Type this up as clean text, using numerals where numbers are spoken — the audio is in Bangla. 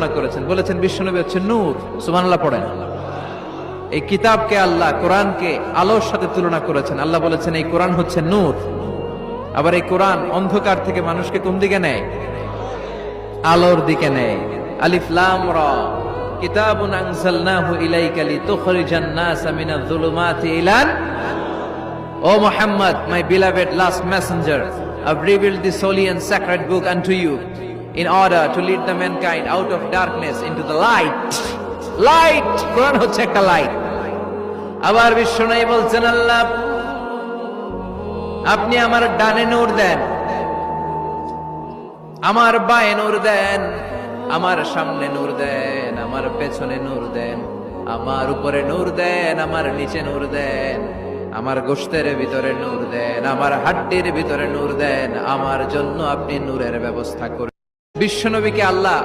করেছেন, বলেছেন বিশ্বনবী হচ্ছে নূর। সুবহানাল্লাহ পড়েন। এই কিতাবকে আল্লাহ কোরআনকে আলোর সাথে তুলনা করেছেন। আল্লাহ বলেছেন এই কোরআন হচ্ছে নূর। আবার এই কোরআন অন্ধকার থেকে মানুষকে কোন দিকে নেয়? আলোর দিকে নেয়। আলিফ লাম রা কিতাবুন আনজালনাহু ইলাইকা লিতুখরিজান NASA Minaj যুলুমাতি ইলান। O Muhammad, my beloved last messenger, I've revealed this holy and sacred book unto you in order to lead the mankind out of darkness into the light. Light! কোরআন হচ্ছে একটা লাইট। আবার বিশ্বনবী বলছেন, আল্লাহ আপনি আমার ডানে নূর দেন, আমার বায়ে নূর দেন, আমার সামনে নূর দেন, আমার পেছনে নূর দেন, আমার উপরে নূর দেন, আমার নিচে নূর দেন, আমার গোশতের ভিতরে নূর দেন, আমার হাড্ডির ভিতরে নূর দেন, আমার জন্য আপনি নূরের ব্যবস্থা করেন। বিশ্বনবীকে আল্লাহ